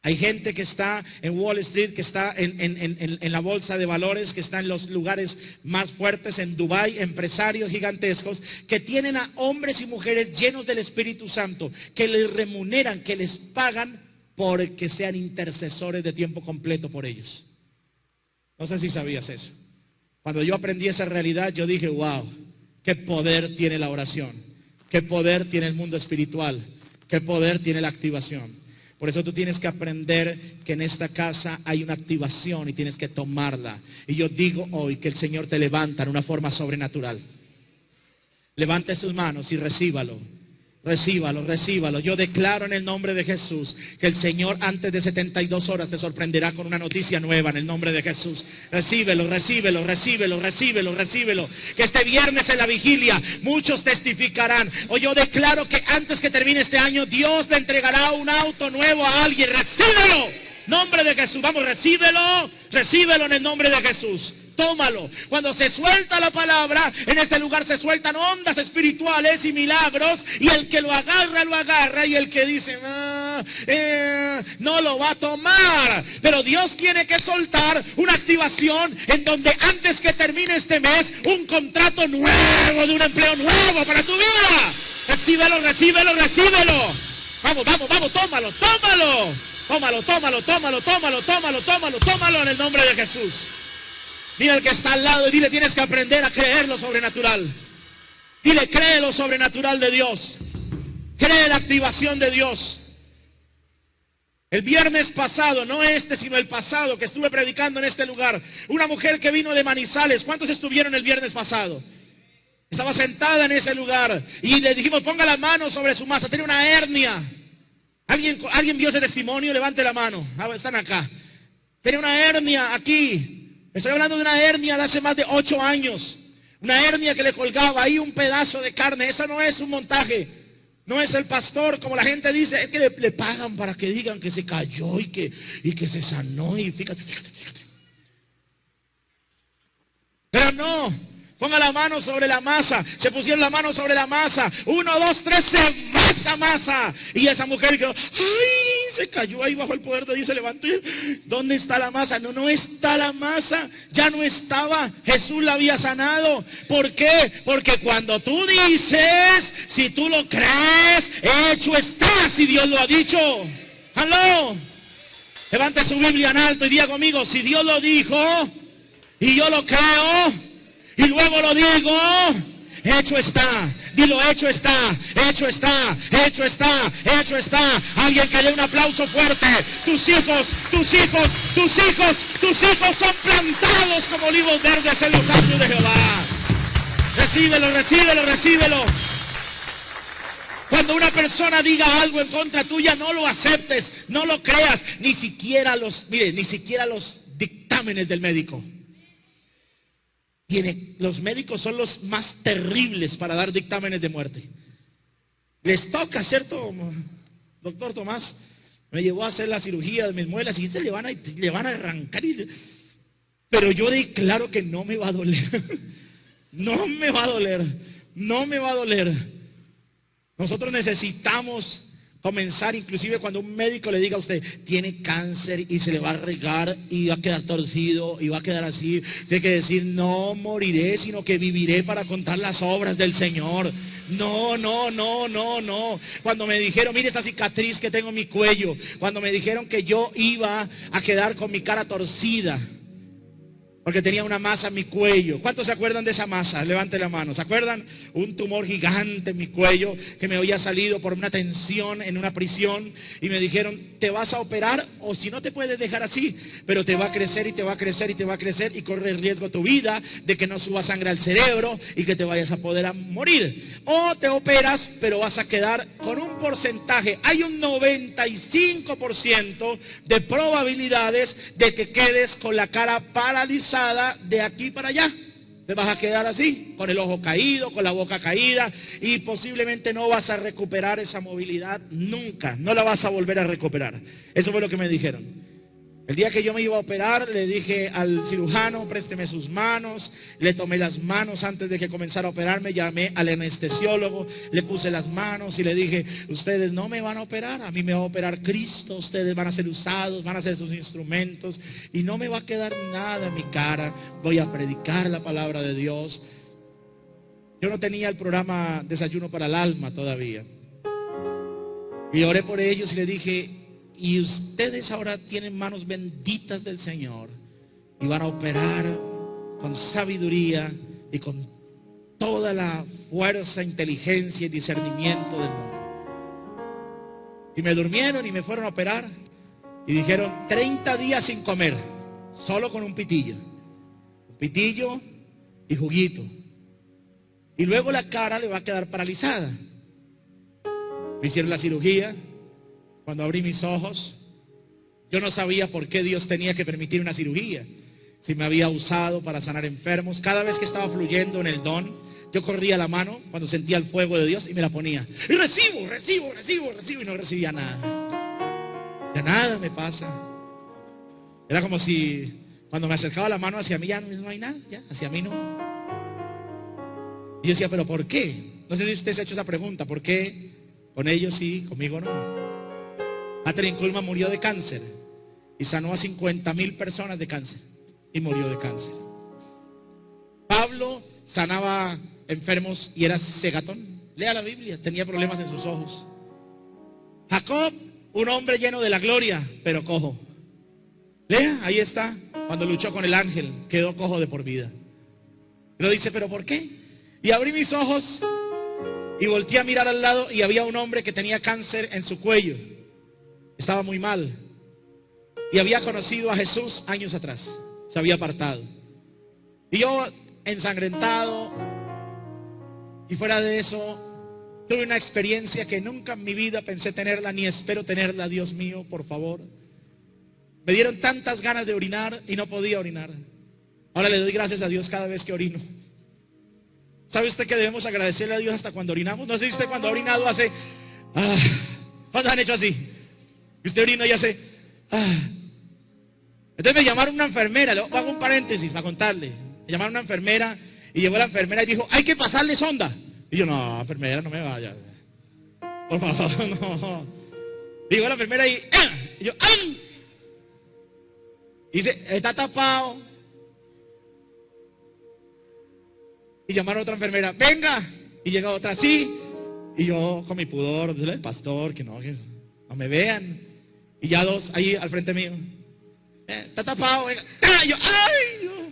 Hay gente que está en Wall Street, que está en la bolsa de valores, que está en los lugares más fuertes, en Dubái, empresarios gigantescos, que tienen a hombres y mujeres llenos del Espíritu Santo, que les remuneran, que les pagan porque sean intercesores de tiempo completo por ellos. No sé si sabías eso. Cuando yo aprendí esa realidad, yo dije, wow, qué poder tiene la oración, qué poder tiene el mundo espiritual, qué poder tiene la activación. Por eso tú tienes que aprender que en esta casa hay una activación y tienes que tomarla. Y yo digo hoy que el Señor te levanta en una forma sobrenatural. Levante sus manos y recíbalo. Recíbalo, recíbalo. Yo declaro en el nombre de Jesús que el Señor antes de 72 horas te sorprenderá con una noticia nueva en el nombre de Jesús. Recíbelo, recíbelo, recíbelo, recíbelo, recíbelo. Que este viernes en la vigilia muchos testificarán. O yo declaro que antes que termine este año Dios le entregará un auto nuevo a alguien. Recíbelo. Nombre de Jesús. Vamos, recíbelo. Recíbelo en el nombre de Jesús. Tómalo. Cuando se suelta la palabra, en este lugar se sueltan ondas espirituales y milagros, y el que lo agarra, y el que dice no lo va a tomar. Pero Dios tiene que soltar una activación en donde antes que termine este mes, un contrato nuevo, de un empleo nuevo para tu vida. Recíbelo, recíbelo, recíbelo. Vamos, vamos, vamos, tómalo, tómalo. Tómalo, tómalo, tómalo, tómalo, tómalo, tómalo, tómalo en el nombre de Jesús. Mira al que está al lado y dile, tienes que aprender a creer lo sobrenatural. Dile, cree lo sobrenatural de Dios. Cree la activación de Dios. El viernes pasado, no este, sino el pasado, que estuve predicando en este lugar, una mujer que vino de Manizales. ¿Cuántos estuvieron el viernes pasado? Estaba sentada en ese lugar y le dijimos, ponga la mano sobre su masa. Tiene una hernia. ¿Alguien vio ese testimonio? Levante la mano. Están acá. Tiene una hernia aquí. Estoy hablando de una hernia de hace más de 8 años. Una hernia que le colgaba ahí un pedazo de carne. Eso no es un montaje. No es el pastor, como la gente dice. Es que le pagan para que digan que se cayó y que se sanó. Y fíjate. Pero no. Ponga la mano sobre la masa. Se pusieron la mano sobre la masa. 1, 2, 3, se masa. Y esa mujer que, ay, se cayó ahí bajo el poder de Dios, se levantó. ¿Dónde está la masa? No está la masa. Ya no estaba. Jesús la había sanado. ¿Por qué? Porque cuando tú dices, si tú lo crees, hecho está, si Dios lo ha dicho. ¡Aló! Levante su Biblia en alto y diga conmigo, si Dios lo dijo y yo lo creo, y luego lo digo, hecho está. Dilo, hecho está, hecho está, hecho está, hecho está. Alguien que dé un aplauso fuerte. Tus hijos son plantados como olivos verdes en los atrios de Jehová. Recíbelo, recíbelo, recíbelo. Cuando una persona diga algo en contra tuya, no lo aceptes, no lo creas. Ni siquiera los dictámenes del médico. Los médicos son los más terribles para dar dictámenes de muerte. Les toca, ¿cierto? Doctor Tomás me llevó a hacer la cirugía de mis muelas y le van a arrancar. Pero yo declaro que no me va a doler. No me va a doler. No me va a doler. Nosotros necesitamos comenzar, inclusive cuando un médico le diga a usted, tiene cáncer y se le va a regar y va a quedar torcido y va a quedar así. Tiene que decir, no moriré, sino que viviré para contar las obras del Señor. No. Cuando me dijeron, mire esta cicatriz que tengo en mi cuello. Cuando me dijeron que yo iba a quedar con mi cara torcida, porque tenía una masa en mi cuello. ¿Cuántos se acuerdan de esa masa? Levante la mano. ¿Se acuerdan? Un tumor gigante en mi cuello que me había salido por una tensión en una prisión. Y me dijeron, te vas a operar o si no te puedes dejar así. Pero te va a crecer y te va a crecer y te va a crecer y corre el riesgo tu vida de que no suba sangre al cerebro y que te vayas a poder morir. O te operas, pero vas a quedar con un porcentaje. Hay un 95% de probabilidades de que quedes con la cara paralizada de aquí para allá. Te vas a quedar así, con el ojo caído, con la boca caída, y posiblemente no vas a recuperar esa movilidad nunca. No la vas a volver a recuperar. Eso fue lo que me dijeron. El día que yo me iba a operar, le dije al cirujano, présteme sus manos. Le tomé las manos antes de que comenzara a operarme. Llamé al anestesiólogo, le puse las manos y le dije, ustedes no me van a operar, a mí me va a operar Cristo. Ustedes van a ser usados, van a ser sus instrumentos y no me va a quedar nada en mi cara. Voy a predicar la palabra de Dios. Yo no tenía el programa Desayuno para el Alma todavía. Y oré por ellos y le dije, y ustedes ahora tienen manos benditas del Señor y van a operar con sabiduría y con toda la fuerza, inteligencia y discernimiento del mundo. Y me durmieron y me fueron a operar y dijeron 30 días sin comer, solo con un pitillo y juguito, y luego la cara le va a quedar paralizada. Me hicieron la cirugía. Cuando abrí mis ojos, yo no sabía por qué Dios tenía que permitir una cirugía. Si me había usado para sanar enfermos. Cada vez que estaba fluyendo en el don, yo corría la mano cuando sentía el fuego de Dios y me la ponía. Y recibo y no recibía nada. Ya nada me pasa. Era como si cuando me acercaba la mano hacia mí ya no hay nada, ya hacia mí no. Y yo decía, ¿pero por qué? No sé si usted se ha hecho esa pregunta. ¿Por qué con ellos sí, conmigo no? Catherine Kuhlman murió de cáncer y sanó a 50,000 personas de cáncer y murió de cáncer. Pablo sanaba enfermos y era cegatón. Lea la Biblia, tenía problemas en sus ojos. Jacob, un hombre lleno de la gloria, pero cojo. Lea, ahí está. cuando luchó con el ángel, quedó cojo de por vida. Pero dice, ¿pero por qué? Y abrí mis ojos y volteé a mirar al lado y había un hombre que tenía cáncer en su cuello. Estaba muy mal. Y había conocido a Jesús años atrás. Se había apartado. Y yo, ensangrentado, y fuera de eso, tuve una experiencia que nunca en mi vida pensé tenerla, ni espero tenerla, Dios mío, por favor. Me dieron tantas ganas de orinar y no podía orinar. Ahora le doy gracias a Dios cada vez que orino. ¿Sabe usted que debemos agradecerle a Dios hasta cuando orinamos? No sé si usted cuando ha orinado hace... ¿cuántos han hecho así? Y usted orina y hace... Entonces me llamaron una enfermera, hago un paréntesis para contarle. Me llamaron una enfermera y llegó la enfermera y dijo, hay que pasarle sonda. Y yo, no, enfermera, no me vaya. Por favor, no. Llegó la enfermera y yo, ¡ay! Y dice, está tapado. Y llamaron a otra enfermera, venga. Y llega otra, sí. Y yo con mi pudor, el pastor, que no me vean. Y ya dos ahí al frente mío. Está tapado, venga. Yo, ¡ay!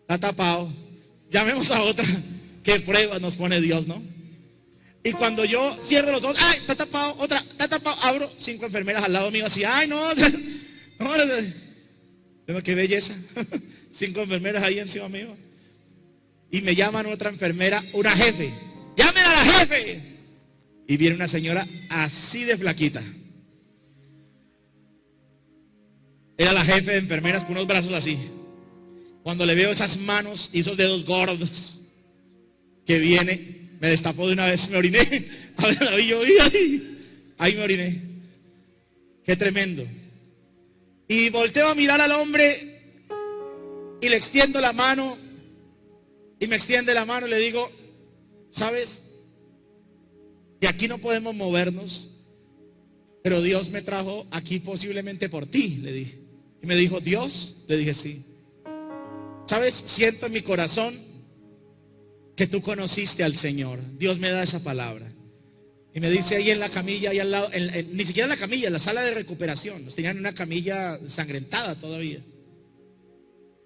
Está tapado. Llamemos a otra. Qué prueba nos pone Dios, ¿no? Y cuando yo cierro los ojos, ¡ay! Está tapado, otra, está tapado. Abro 5 enfermeras al lado mío así, ¡ay, no! Qué belleza. 5 enfermeras ahí encima mío. Y me llaman otra enfermera, una jefe. ¡Llamen a la jefe! Y viene una señora así de flaquita. Era la jefe de enfermeras con unos brazos así. Cuando le veo esas manos y esos dedos gordos que viene, me destapó de una vez, me oriné. Ahí me oriné. Qué tremendo. Y volteo a mirar al hombre y le extiendo la mano. Y me extiende la mano y le digo, ¿sabes? Que aquí no podemos movernos, pero Dios me trajo aquí posiblemente por ti, le dije. Y me dijo, ¿Dios? Le dije, sí. ¿Sabes? Siento en mi corazón que tú conociste al Señor. Dios me da esa palabra. Y me dice ahí en la camilla, ahí al lado, ni siquiera en la camilla, en la sala de recuperación. Nos tenían en una camilla ensangrentada todavía.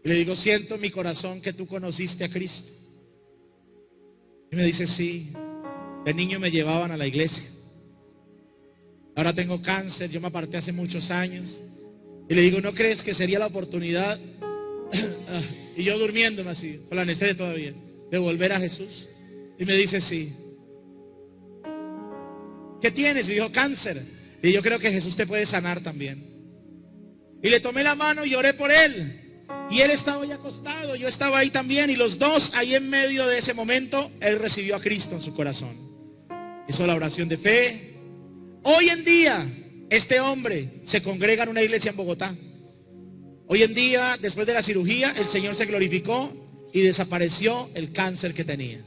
Y le digo, siento en mi corazón que tú conociste a Cristo. Y me dice, sí. De niño me llevaban a la iglesia. Ahora tengo cáncer, yo me aparté hace muchos años. Y le digo, ¿no crees que sería la oportunidad? Y yo durmiéndome así, con la anestesia todavía, de volver a Jesús. Y me dice, sí. ¿Qué tienes? Y dijo, cáncer. Y yo creo que Jesús te puede sanar también. Y le tomé la mano y oré por él. Y él estaba ahí acostado, yo estaba ahí también. Y los dos ahí en medio de ese momento, él recibió a Cristo en su corazón. Hizo la oración de fe. Hoy en día, este hombre se congrega en una iglesia en Bogotá. Hoy en día, después de la cirugía, el Señor se glorificó y desapareció el cáncer que tenía.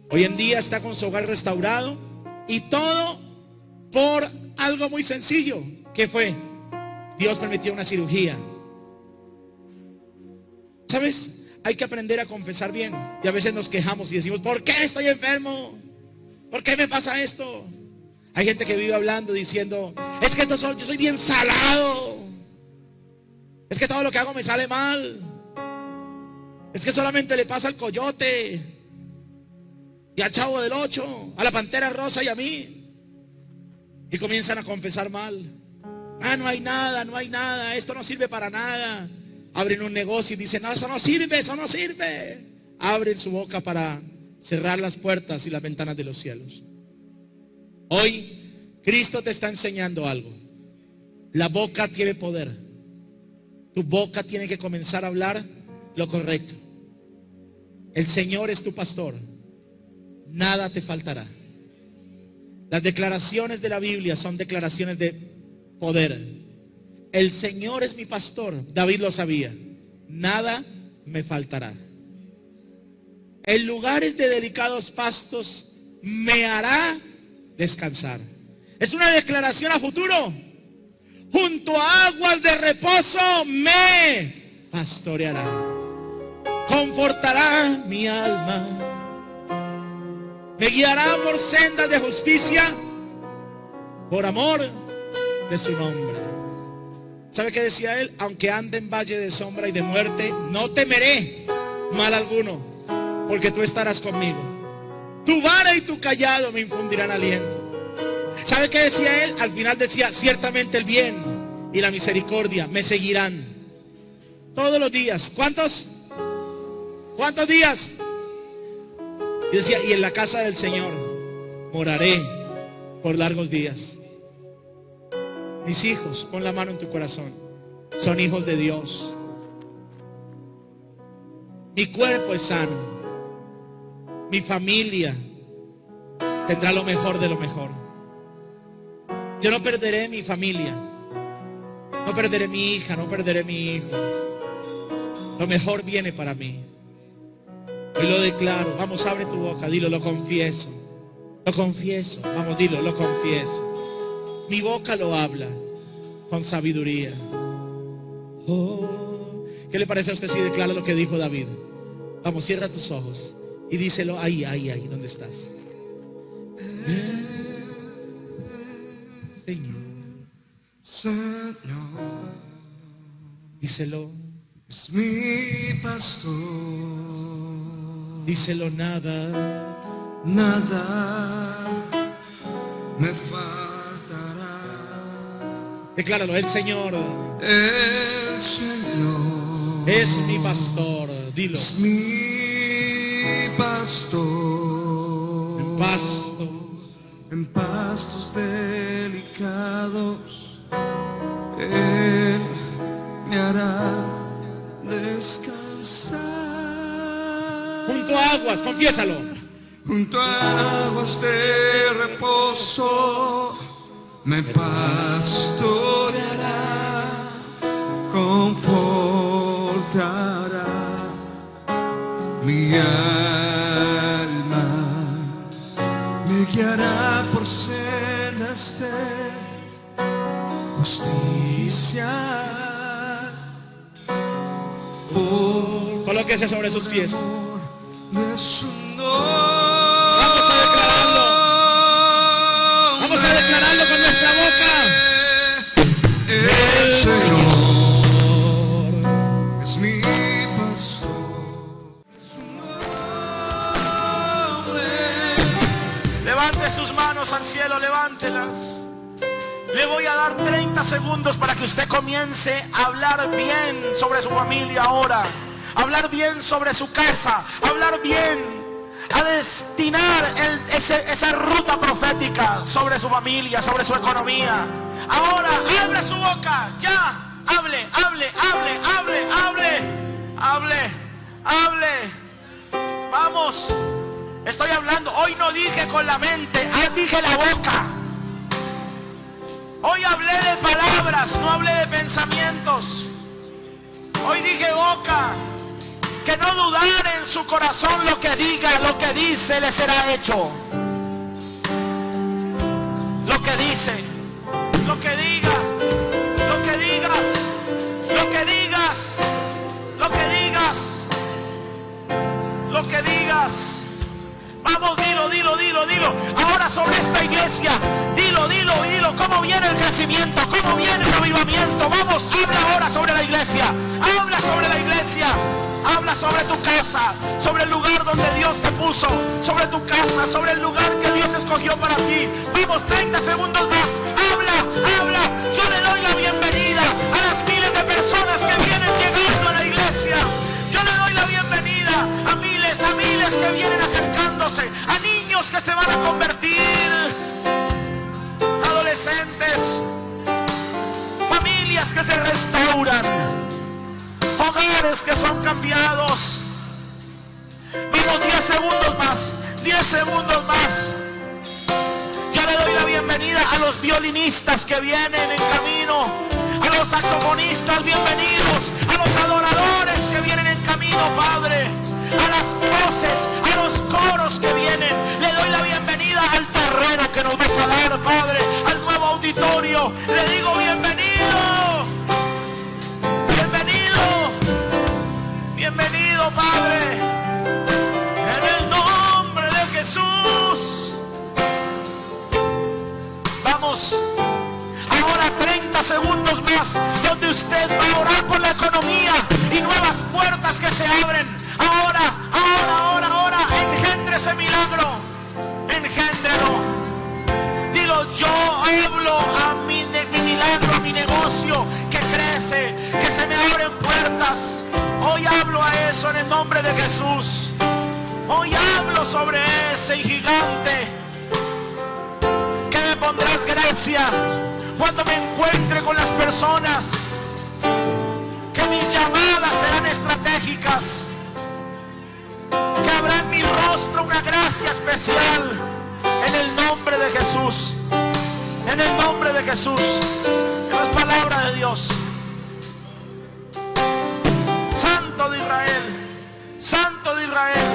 Hoy en día está con su hogar restaurado. Y todo por algo muy sencillo. ¿Qué fue? Dios permitió una cirugía. ¿Sabes? Hay que aprender a confesar bien. Y a veces nos quejamos y decimos, ¿por qué estoy enfermo? ¿Por qué me pasa esto? Hay gente que vive hablando diciendo, es que yo soy bien salado. Es que todo lo que hago me sale mal. Es que solamente le pasa al coyote y al Chavo del 8, a la Pantera Rosa y a mí. Y comienzan a confesar mal. No hay nada, esto no sirve para nada. Abren un negocio y dicen, no, eso no sirve. Abren su boca para cerrar las puertas y las ventanas de los cielos. Hoy Cristo te está enseñando algo. La boca tiene poder. Tu boca tiene que comenzar a hablar lo correcto. El Señor es tu pastor. Nada te faltará. Las declaraciones de la Biblia son declaraciones de poder. El Señor es mi pastor. David lo sabía. Nada me faltará. En lugares de delicados pastos me hará descansar. Es una declaración a futuro. Junto a aguas de reposo me pastoreará. Confortará mi alma. Me guiará por sendas de justicia por amor de su nombre. ¿Sabe qué decía él? Aunque ande en valle de sombra y de muerte, no temeré mal alguno, porque tú estarás conmigo. Tu vara y tu callado me infundirán aliento. ¿Sabe qué decía él? Al final decía, ciertamente el bien y la misericordia me seguirán todos los días. ¿Cuántos? ¿Cuántos días? Y decía, y en la casa del Señor moraré por largos días. Mis hijos, pon la mano en tu corazón, son hijos de Dios. Mi cuerpo es sano. Mi familia tendrá lo mejor de lo mejor. Yo no perderé mi familia. No perderé mi hija, no perderé mi hijo. Lo mejor viene para mí. Hoy lo declaro. Vamos, abre tu boca, dilo, lo confieso. Lo confieso. Vamos, dilo, lo confieso. Mi boca lo habla con sabiduría. Oh, ¿qué le parece a usted si declara lo que dijo David? Vamos, cierra tus ojos y díselo ahí, donde estás.
Señor,
díselo.
es mi pastor.
Díselo, nada
me faltará.
Decláralo, el Señor es mi pastor. Dilo.
Es mi pastor. En pastos delicados Él me hará descansar.
Junto a aguas, confiésalo.
Junto a aguas de reposo me pastoreará, confortará mi alma, me guiará por sendas de justicia.
Colóquese sobre sus pies.
De su
Vamos a declararlo. Vamos a declararlo con nuestra boca.
El Señor es mi pastor. Su nombre.
Levante sus manos al cielo, levántelas. Le voy a dar 30 segundos para que usted comience a hablar bien sobre su familia ahora. Hablar bien sobre su casa. Hablar bien. A destinar esa ruta profética sobre su familia, sobre su economía. Ahora, abre su boca. Ya. Hable. Vamos. Estoy hablando. Hoy no dije con la mente. Dije la boca. Hoy hablé de palabras, no hablé de pensamientos. Hoy dije boca. Que no dudar en su corazón lo que diga, lo que dice le será hecho. Lo que dice, lo que diga, lo que digas, lo que digas, lo que digas, lo que digas. Vamos, dilo. Ahora sobre esta iglesia, dilo. ¿Cómo viene el crecimiento? ¿Cómo viene el avivamiento? Vamos, habla ahora sobre la iglesia. Habla sobre la iglesia. Habla sobre tu casa, sobre el lugar donde Dios te puso, sobre tu casa, sobre el lugar que Dios escogió para ti. Vamos, 30 segundos más. Habla. Yo le doy la bienvenida a las miles de personas que vienen llegando a la iglesia. Yo le doy la bienvenida a miles que vienen acercándose, a niños que se van a convertir, adolescentes, familias que se restauran, hogares que son cambiados. Vamos, 10 segundos más. Ya le doy la bienvenida a los violinistas que vienen en camino, a los saxofonistas, bienvenidos, a los adoradores que vienen en camino, Padre, a las voces, a los coros que vienen. Le doy la bienvenida al terreno que nos vas a dar, Padre, al nuevo auditorio. Le digo bienvenido, Padre, en el nombre de Jesús. Vamos, ahora 30 segundos más, donde puertas. Hoy hablo a eso en el nombre de Jesús. Hoy hablo sobre ese gigante. Que me pondrás gracia cuando me encuentre con las personas. Que mis llamadas serán estratégicas. Que habrá en mi rostro una gracia especial. En el nombre de Jesús. En el nombre de Jesús. Es palabra de Dios. Santo de Israel. Santo de Israel.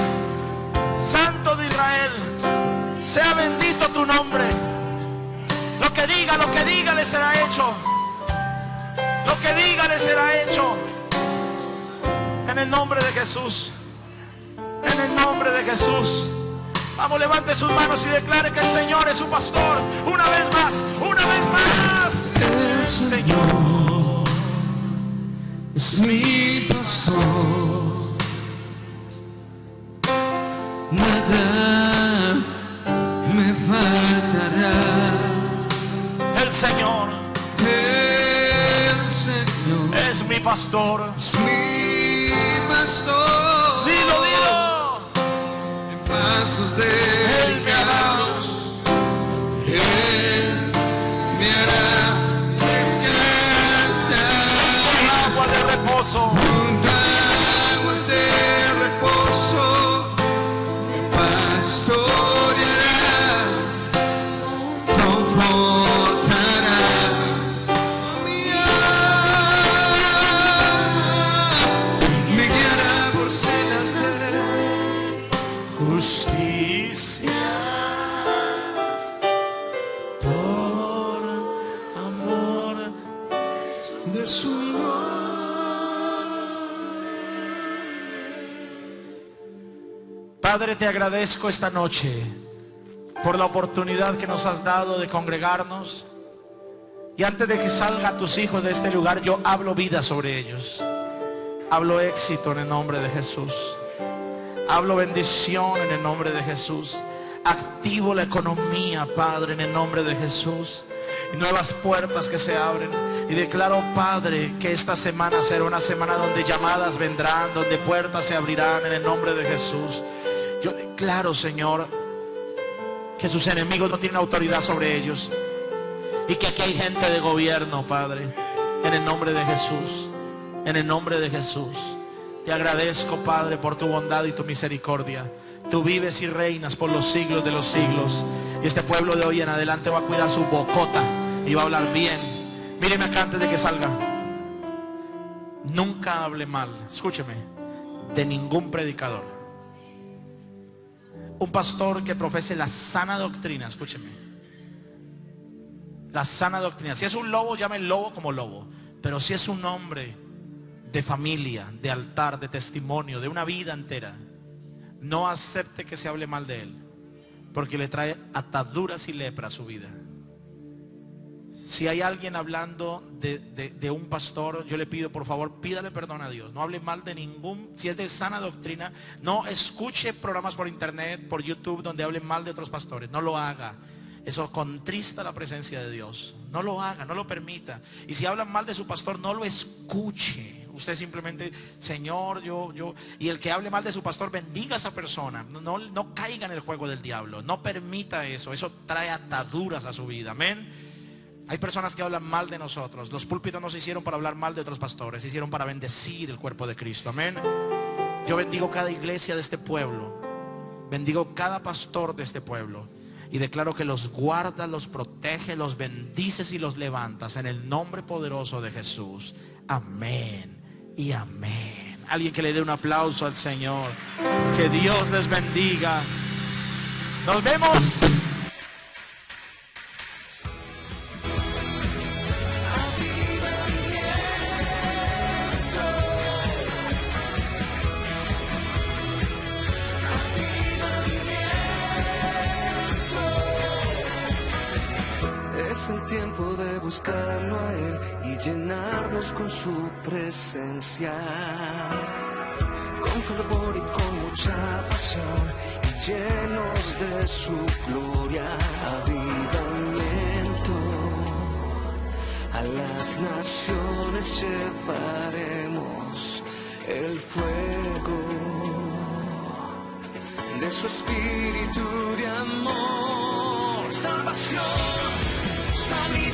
Santo de Israel. Sea bendito tu nombre. Lo que diga le será hecho. Lo que diga le será hecho. En el nombre de Jesús. En el nombre de Jesús. Vamos, levante sus manos y declare que el Señor es su pastor. Una vez más, una vez más.
El Señor es mi pastor. Nada me faltará.
El Señor es mi pastor.
Es mi pastor.
Dilo, dilo.
En pasos delicados Él me hará descansar.
Agua de reposo.
Junto a aguas de reposo me pastoreará, confortará mi alma, me guiará por sendas de
justicia por amor
de su nombre.
Padre, te agradezco esta noche por la oportunidad que nos has dado de congregarnos. Y antes de que salgan tus hijos de este lugar, yo hablo vida sobre ellos. Hablo éxito en el nombre de Jesús. Hablo bendición en el nombre de Jesús. Activo la economía, Padre, en el nombre de Jesús. Y nuevas puertas que se abren. Y declaro, Padre, que esta semana será una semana donde llamadas vendrán, donde puertas se abrirán en el nombre de Jesús. Yo declaro, Señor, que sus enemigos no tienen autoridad sobre ellos. Y que aquí hay gente de gobierno, Padre, en el nombre de Jesús. En el nombre de Jesús. Te agradezco, Padre, por tu bondad y tu misericordia. Tú vives y reinas por los siglos de los siglos. Y este pueblo de hoy en adelante va a cuidar su bocota y va a hablar bien. Míreme acá antes de que salga. Nunca hable mal, escúcheme, de ningún predicador. Un pastor que profese la sana doctrina, escúcheme. La sana doctrina. Si es un lobo, llame el lobo como lobo. Pero si es un hombre de familia, de altar, de testimonio, de una vida entera, no acepte que se hable mal de él, porque le trae ataduras y lepra a su vida. Si hay alguien hablando de un pastor, yo le pido, por favor, pídale perdón a Dios. No hable mal de ningún, si es de sana doctrina, no escuche programas por internet, por YouTube, donde hablen mal de otros pastores. No lo haga. Eso contrista la presencia de Dios. No lo haga, no lo permita. Y si hablan mal de su pastor, no lo escuche. Usted simplemente, Señor, y el que hable mal de su pastor, bendiga a esa persona. No caiga en el juego del diablo. No permita eso. Eso trae ataduras a su vida. Amén. Hay personas que hablan mal de nosotros. Los púlpitos no se hicieron para hablar mal de otros pastores, se hicieron para bendecir el cuerpo de Cristo. Amén. Yo bendigo cada iglesia de este pueblo. Bendigo cada pastor de este pueblo. Y declaro que los guarda, los protege, los bendices y los levantas en el nombre poderoso de Jesús. Amén y amén. Alguien que le dé un aplauso al Señor. Que Dios les bendiga. Nos vemos.
Es el tiempo de buscarlo a Él y llenarnos con su presencia, con fervor y con mucha pasión, y llenos de su gloria, avivamiento, las naciones llevaremos el fuego de su espíritu de amor, salvación, sanidad.